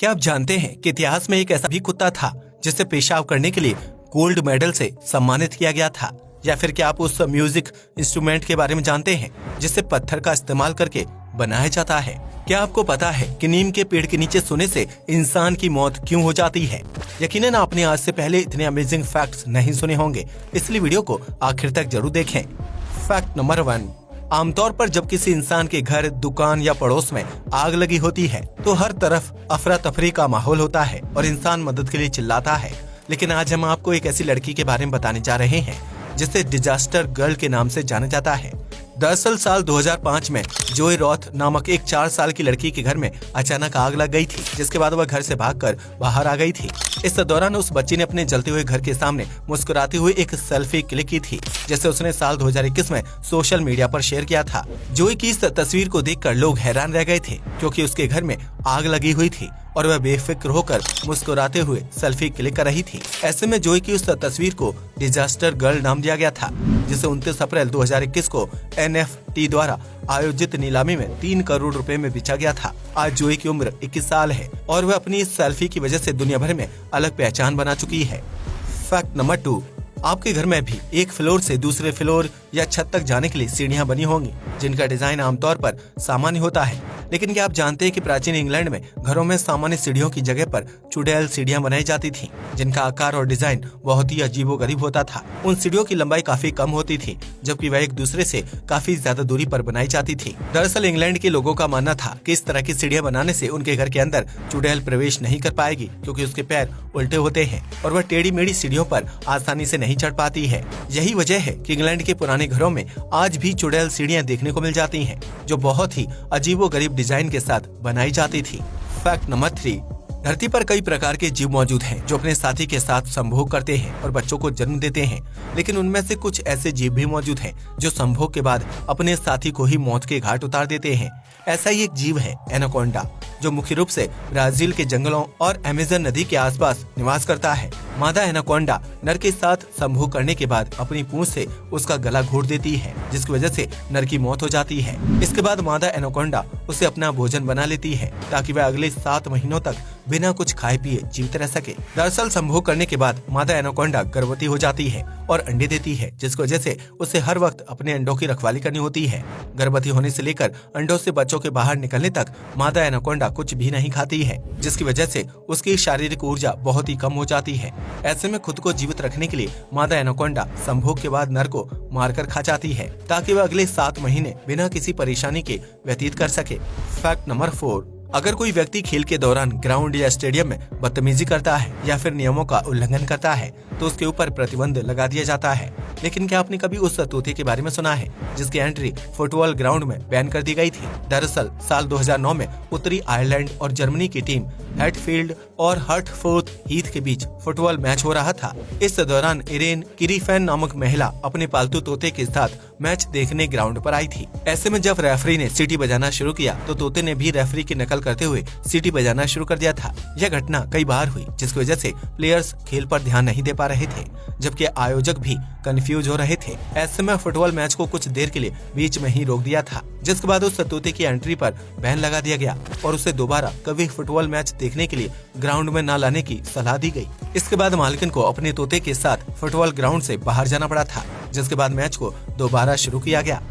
क्या आप जानते हैं कि इतिहास में एक ऐसा भी कुत्ता था जिसे पेशाब करने के लिए गोल्ड मेडल से सम्मानित किया गया था? या फिर क्या आप उस म्यूजिक इंस्ट्रूमेंट के बारे में जानते हैं जिसे पत्थर का इस्तेमाल करके बनाया जाता है? क्या आपको पता है कि नीम के पेड़ के नीचे सोने से इंसान की मौत क्यों हो जाती है? यकीनन आपने आज से पहले इतने अमेजिंग फैक्ट्स नहीं सुने होंगे, इसलिए वीडियो को आखिर तक जरूर देखें। फैक्ट नंबर 1, आमतौर पर जब किसी इंसान के घर, दुकान या पड़ोस में आग लगी होती है तो हर तरफ अफरा तफरी का माहौल होता है और इंसान मदद के लिए चिल्लाता है। लेकिन आज हम आपको एक ऐसी लड़की के बारे में बताने जा रहे हैं जिसे डिजास्टर गर्ल के नाम से जाना जाता है। दरअसल साल 2005 में जोई रॉथ नामक एक 4 साल की लड़की के घर में अचानक आग लग गई थी, जिसके बाद वह घर से भागकर बाहर आ गई थी। इस दौरान उस बच्ची ने अपने जलते हुए घर के सामने मुस्कुराते हुए एक सेल्फी क्लिक की थी, जिसे उसने साल 2021 में सोशल मीडिया पर शेयर किया था। जोई की इस तस्वीर को देखकर लोग हैरान रह गए थे, क्योंकि उसके घर में आग लगी हुई थी और वह बेफिक्र होकर मुस्कुराते हुए सेल्फी क्लिक कर रही थी। ऐसे में जोई की उस तस्वीर को डिजास्टर गर्ल नाम दिया गया था, जिसे 29 अप्रैल 2021 को NFT द्वारा आयोजित नीलामी में 3 करोड़ रुपए में बेचा गया था। आज जोई की उम्र 21 साल है और वह अपनी इस सेल्फी की वजह से दुनिया भर में अलग पहचान बना चुकी है। फैक्ट नंबर 2, आपके घर में भी एक फ्लोर से दूसरे फ्लोर या छत तक जाने के लिए सीढ़ियां बनी होंगी, जिनका डिजाइन आमतौर पर सामान्य होता है। लेकिन क्या आप जानते हैं कि प्राचीन इंग्लैंड में घरों में सामान्य सीढ़ियों की जगह पर चुड़ैल सीढ़ियां बनाई जाती थीं, जिनका आकार और डिजाइन बहुत ही अजीबोगरीब होता था। उन सीढ़ियों की लंबाई काफी कम होती थी, जबकि वह एक दूसरे से काफी ज्यादा दूरी पर बनाई जाती थी। दरअसल इंग्लैंड के लोगों का मानना था कि इस तरह की सीढ़ियां बनाने से उनके घर के अंदर चुड़ैल प्रवेश नहीं कर पाएगी, क्योंकि उसके पैर उल्टे होते हैं और वह टेढ़ी मेढ़ी सीढ़ियों पर आसानी से नहीं चढ़ पाती है। यही वजह है कि इंग्लैंड के पुराने घरों में आज भी चुड़ैल सीढ़ियां देखने को मिल जाती हैं, जो बहुत ही अजीबोगरीब डिजाइन के साथ बनाई जाती थी। फैक्ट नंबर 3, धरती पर कई प्रकार के जीव मौजूद हैं जो अपने साथी के साथ संभोग करते हैं और बच्चों को जन्म देते हैं। लेकिन उनमें से कुछ ऐसे जीव भी मौजूद हैं जो संभोग के बाद अपने साथी को ही मौत के घाट उतार देते हैं। ऐसा ही एक जीव है एनाकोंडा, जो मुख्य रूप से ब्राजील के जंगलों और अमेज़न नदी के आसपास निवास करता है। मादा एनाकोंडा नर के साथ संभोग करने के बाद अपनी पूंछ से उसका गला घोट देती है, जिसकी वजह से नर की मौत हो जाती है। इसके बाद मादा एनाकोंडा उसे अपना भोजन बना लेती है, ताकि वह अगले 7 महीनों तक बिना कुछ खाए पिए जीवित रह सके। दरअसल संभोग करने के बाद मादा एनाकोंडा गर्भवती हो जाती है और अंडे देती है, जिसकी वजह से उसे हर वक्त अपने अंडों की रखवाली करनी होती है। गर्भवती होने से लेकर अंडों से बच्चों के बाहर निकलने तक मादा एनाकोंडा कुछ भी नहीं खाती है, जिसकी वजह से उसकी शारीरिक ऊर्जा बहुत ही कम हो जाती है। ऐसे में खुद को जीवित रखने के लिए मादा एनाकोंडा संभोग के बाद नर को मारकर खा जाती है, ताकि वह अगले 7 महीने बिना किसी परेशानी के व्यतीत कर सके। फैक्ट नंबर 4, अगर कोई व्यक्ति खेल के दौरान ग्राउंड या स्टेडियम में बदतमीजी करता है या फिर नियमों का उल्लंघन करता है तो उसके ऊपर प्रतिबंध लगा दिया जाता है। लेकिन क्या आपने कभी उस तोते के बारे में सुना है जिसकी एंट्री फुटबॉल ग्राउंड में बैन कर दी गई थी? दरअसल साल 2009 में उत्तरी आयरलैंड और जर्मनी की टीम हेटफील्ड और हर्टफोर्थ हीथ के बीच फुटबॉल मैच हो रहा था। इस दौरान इरेन किरीफैन नामक महिला अपने पालतू तोते के साथ मैच देखने ग्राउंड पर आई थी। ऐसे में जब रेफरी ने सीटी बजाना शुरू किया तो तोते ने भी रेफरी की नकल करते हुए सीटी बजाना शुरू कर दिया था। यह घटना कई बार हुई, जिसकी वजह से प्लेयर्स खेल पर ध्यान नहीं दे पा रहे थे, जबकि आयोजक भी कंफ्यूज हो रहे थे। ऐसे में फुटबॉल मैच को कुछ देर के लिए बीच में ही रोक दिया था, जिसके बाद उस तोते की एंट्री पर बैन लगा दिया गया और उसे दोबारा कभी फुटबॉल मैच देखने के लिए ग्राउंड में न लाने की सलाह दी गई। इसके बाद मालकिन को अपने तोते के साथ फुटबॉल ग्राउंड से बाहर जाना पड़ा था, जिसके बाद मैच को दोबारा शुरू किया गया।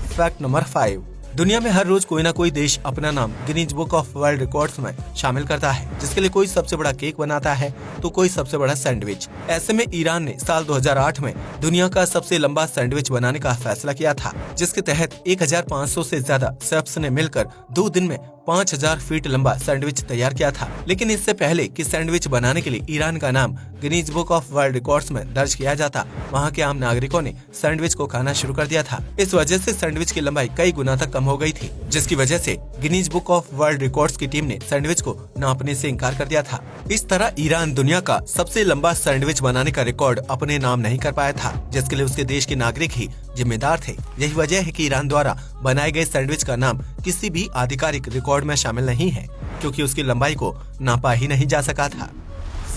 फैक्ट नंबर 5, दुनिया में हर रोज कोई ना कोई देश अपना नाम Guinness book of world records में शामिल करता है, जिसके लिए कोई सबसे बड़ा केक बनाता है तो कोई सबसे बड़ा सैंडविच। ऐसे में ईरान ने साल 2008 में दुनिया का सबसे लंबा सैंडविच बनाने का फैसला किया था, जिसके तहत 1500 से ज्यादा शेफ्स ने मिलकर 2 दिन में 5000 फीट लंबा सैंडविच तैयार किया था। लेकिन इससे पहले कि सैंडविच बनाने के लिए ईरान का नाम Guinness book of world records में दर्ज किया जाता, वहाँ के आम नागरिकों ने सैंडविच को खाना शुरू कर दिया था। इस वजह से सैंडविच की लंबाई कई गुना तक कम हो गई थी, जिसकी वजह से Guinness book of world records की टीम ने सैंडविच को नापने से इनकार कर दिया था। इस तरह ईरान दुनिया का सबसे लंबा सैंडविच बनाने का रिकॉर्ड अपने नाम नहीं कर पाया था, जिसके लिए उसके देश के नागरिक ही जिम्मेदार थे। यही वजह है कि ईरान द्वारा बनाए गए सैंडविच का नाम किसी भी आधिकारिक रिकॉर्ड में शामिल नहीं है, क्योंकि उसकी लंबाई को नापा ही नहीं जा सका था।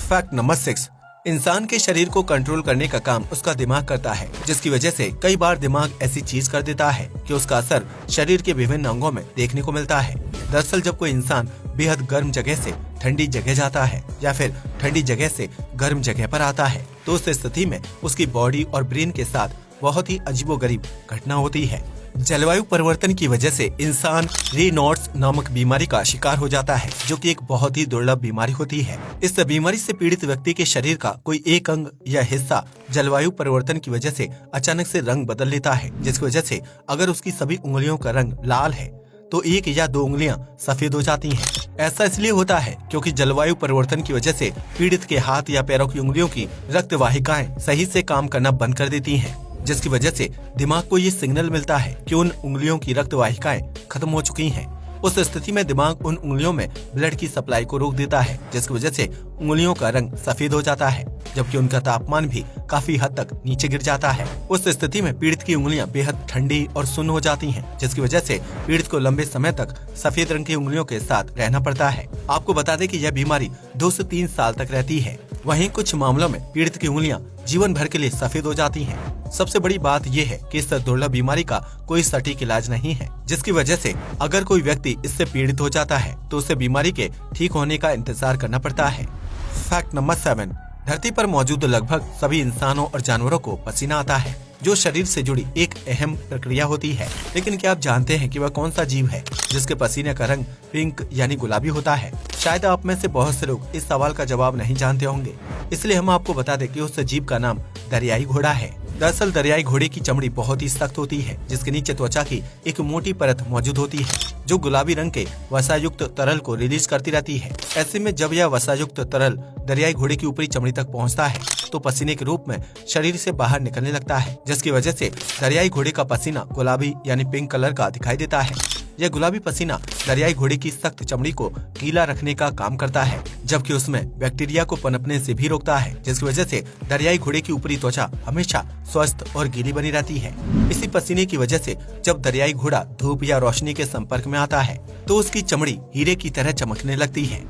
फैक्ट नंबर 6, इंसान के शरीर को कंट्रोल करने का काम उसका दिमाग करता है, जिसकी वजह से कई बार दिमाग ऐसी चीज कर देता है कि उसका असर शरीर के विभिन्न अंगों में देखने को मिलता है। दरअसल जब कोई इंसान बेहद गर्म जगह से ठंडी जगह जाता है या फिर ठंडी जगह से गर्म जगह पर आता है, तो उस स्थिति में उसकी बॉडी और ब्रेन के साथ बहुत ही अजीबोगरीब घटना होती है। जलवायु परिवर्तन की वजह से इंसान रेनॉल्ड्स नामक बीमारी का शिकार हो जाता है, जो कि एक बहुत ही दुर्लभ बीमारी होती है। इस बीमारी से पीड़ित व्यक्ति के शरीर का कोई एक अंग या हिस्सा जलवायु परिवर्तन की वजह से अचानक से रंग बदल लेता है, जिसकी वजह से अगर उसकी सभी उंगलियों का रंग लाल है तो एक या दो उंगलियां सफेद हो जाती हैं। ऐसा इसलिए होता है क्योंकि जलवायु परिवर्तन की वजह से पीड़ित के हाथ या पैरों की उंगलियों की रक्त वाहिकाएं सही से काम करना बंद कर देती हैं, जिसकी वजह से दिमाग को ये सिग्नल मिलता है कि उन उंगलियों की रक्त वाहिकाएं खत्म हो चुकी हैं। उस स्थिति में दिमाग उन उंगलियों में ब्लड की सप्लाई को रोक देता है, जिसकी वजह से उंगलियों का रंग सफेद हो जाता है, जबकि उनका तापमान भी काफी हद तक नीचे गिर जाता है। उस स्थिति में पीड़ित की उंगलियां बेहद ठंडी और सुन्न हो जाती हैं, जिसकी वजह से पीड़ित को लंबे समय तक सफेद रंग की उंगलियों के साथ रहना पड़ता है। आपको बता दें कि यह बीमारी 2 से 3 साल तक रहती है। वहीं कुछ मामलों में पीड़ित की उंगलियां जीवन भर के लिए सफेद हो जाती हैं। सबसे बड़ी बात यह है कि इस दुर्लभ बीमारी का कोई सटीक इलाज नहीं है, जिसकी वजह से अगर कोई व्यक्ति इससे पीड़ित हो जाता है तो उसे बीमारी के ठीक होने का इंतजार करना पड़ता है। फैक्ट नंबर 7, धरती पर मौजूद लगभग सभी इंसानों और जानवरों को पसीना आता है, जो शरीर से जुड़ी एक अहम प्रक्रिया होती है। लेकिन क्या आप जानते हैं कि वह कौन सा जीव है जिसके पसीने का रंग पिंक यानी गुलाबी होता है? शायद आप में से बहुत से लोग इस सवाल का जवाब नहीं जानते होंगे, इसलिए हम आपको बता दें कि उस जीव का नाम दरियाई घोड़ा है। दरअसल दरियाई घोड़े की चमड़ी बहुत ही सख्त होती है, जिसके नीचे त्वचा की एक मोटी परत मौजूद होती है, जो गुलाबी रंग के वसायुक्त तरल को रिलीज करती रहती है। ऐसे में जब यह वसायुक्त तरल दरियाई घोड़े की ऊपरी चमड़ी तक पहुंचता है तो पसीने के रूप में शरीर से बाहर निकलने लगता है, जिसकी वजह से दरियाई घोड़े का पसीना गुलाबी यानी पिंक कलर का दिखाई देता है। यह गुलाबी पसीना दरियाई घोड़े की सख्त चमड़ी को गीला रखने का काम करता है, जबकि उसमें बैक्टीरिया को पनपने से भी रोकता है, जिसकी वजह से दरियाई घोड़े की ऊपरी त्वचा हमेशा स्वस्थ और गीली बनी रहती है। इसी पसीने की वजह से जब दरियाई घोड़ा धूप या रोशनी के संपर्क में आता है तो उसकी चमड़ी हीरे की तरह चमकने लगती है।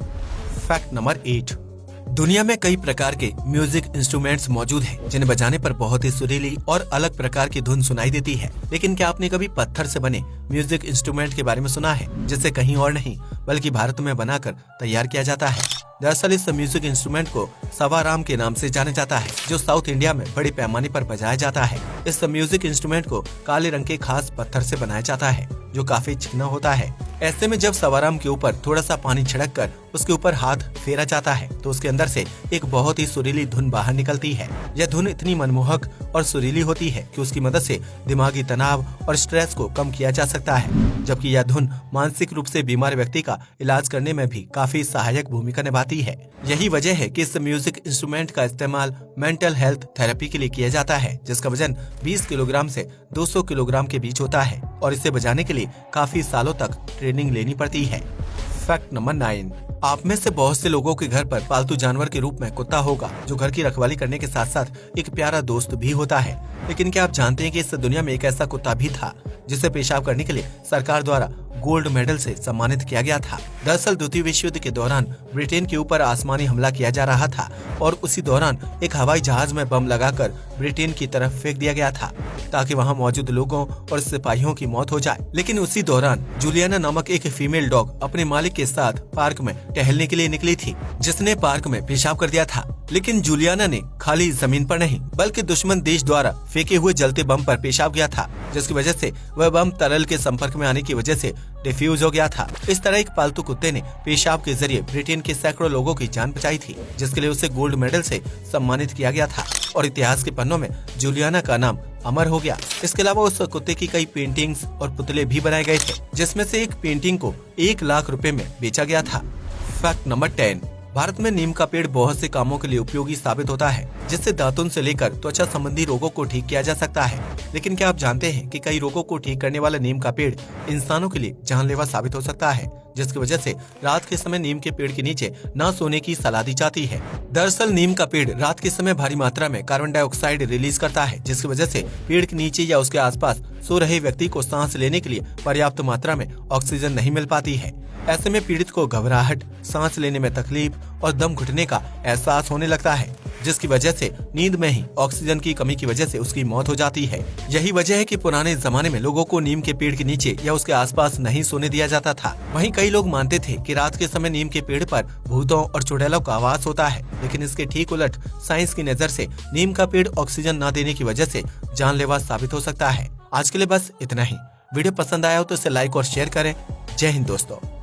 फैक्ट नंबर 8, दुनिया में कई प्रकार के म्यूजिक इंस्ट्रूमेंट्स मौजूद हैं, जिन्हें बजाने पर बहुत ही सुरीली और अलग प्रकार की धुन सुनाई देती है। लेकिन क्या आपने कभी पत्थर से बने म्यूजिक इंस्ट्रूमेंट के बारे में सुना है, जिसे कहीं और नहीं बल्कि भारत में बनाकर तैयार किया जाता है? दरअसल इस म्यूजिक इंस्ट्रूमेंट को सवाराम के नाम से जाना जाता है, जो साउथ इंडिया में बड़े पैमाने पर बजाया जाता है। इस म्यूजिक इंस्ट्रूमेंट को काले रंग के खास पत्थर से बनाया जाता है, जो काफी चिकना होता है। ऐसे में जब सवाराम के ऊपर थोड़ा सा पानी छिड़क कर उसके ऊपर हाथ फेरा जाता है तो उसके अंदर से एक बहुत ही सुरीली धुन बाहर निकलती है। यह धुन इतनी मनमोहक और सुरीली होती है कि उसकी मदद से दिमागी तनाव और स्ट्रेस को कम किया जा सकता है, जबकि यह धुन मानसिक रूप से बीमार व्यक्ति का इलाज करने में भी काफी सहायक भूमिका निभाती है। यही वजह है कि इस म्यूजिक इंस्ट्रूमेंट का इस्तेमाल मेंटल हेल्थ थेरेपी के लिए किया जाता है, जिसका वजन 20 किलोग्राम से 200 किलोग्राम के बीच होता है और इसे बजाने के लिए काफी सालों तक ट्रेनिंग लेनी पड़ती है। फैक्ट नंबर 9, आप में से बहुत से लोगों के घर पर पालतू जानवर के रूप में कुत्ता होगा, जो घर की रखवाली करने के साथ साथ एक प्यारा दोस्त भी होता है। लेकिन क्या आप जानते हैं कि इस दुनिया में एक ऐसा कुत्ता भी था जिसे पेशाब करने के लिए सरकार द्वारा गोल्ड मेडल से सम्मानित किया गया था? दरअसल द्वितीय विश्व युद्ध के दौरान ब्रिटेन के ऊपर आसमानी हमला किया जा रहा था और उसी दौरान एक हवाई जहाज में बम लगाकर ब्रिटेन की तरफ फेंक दिया गया था, ताकि वहां मौजूद लोगों और सिपाहियों की मौत हो जाए। लेकिन उसी दौरान जूलियाना नामक एक फीमेल डॉग अपने मालिक के साथ पार्क में टहलने के लिए निकली थी, जिसने पार्क में पेशाब कर दिया था। लेकिन जूलियाना ने खाली जमीन पर नहीं बल्कि दुश्मन देश द्वारा फेंके हुए जलते बम पर पेशाब किया था, जिसकी वजह से वह बम तरल के संपर्क में आने की वजह से डिफ्यूज हो गया था। इस तरह एक पालतू कुत्ते ने पेशाब के जरिए ब्रिटेन के सैकड़ों लोगों की जान बचाई थी, जिसके लिए उसे गोल्ड मेडल से सम्मानित किया गया था और इतिहास के पन्नों में जूलियाना का नाम अमर हो गया। इसके अलावा उस कुत्ते की कई पेंटिंग्स और पुतले भी बनाए गए थे, जिसमें से एक पेंटिंग को 1 लाख रुपए में बेचा गया था। फैक्ट नंबर 10, भारत में नीम का पेड़ बहुत से कामों के लिए उपयोगी साबित होता है, जिससे दातुन से लेकर त्वचा संबंधी रोगों को ठीक किया जा सकता है। लेकिन क्या आप जानते हैं कि कई रोगों को ठीक करने वाला नीम का पेड़ इंसानों के लिए जानलेवा साबित हो सकता है, जिसकी वजह से रात के समय नीम के पेड़ के नीचे न सोने की सलाह दी जाती है। दरअसल नीम का पेड़ रात के समय भारी मात्रा में कार्बन डाइऑक्साइड रिलीज करता है, जिसकी वजह से पेड़ के नीचे या उसके आसपास सो रहे व्यक्ति को सांस लेने के लिए पर्याप्त मात्रा में ऑक्सीजन नहीं मिल पाती है। ऐसे में पीड़ित को घबराहट, सांस लेने में तकलीफ और दम घुटने का एहसास होने लगता है। जिसकी वजह से नींद में ही ऑक्सीजन की कमी की वजह से उसकी मौत हो जाती है। यही वजह है कि पुराने जमाने में लोगों को नीम के पेड़ के नीचे या उसके आसपास नहीं सोने दिया जाता था। वहीं कई लोग मानते थे कि रात के समय नीम के पेड़ पर भूतों और चुड़ैलों का आवास होता है, लेकिन इसके ठीक उलट साइंस की नजर से नीम का पेड़ ऑक्सीजन न देने की वजह से जानलेवा साबित हो सकता है। आज के लिए बस इतना ही। वीडियो पसंद आया हो तो इसे लाइक और शेयर करें। जय हिंद दोस्तों।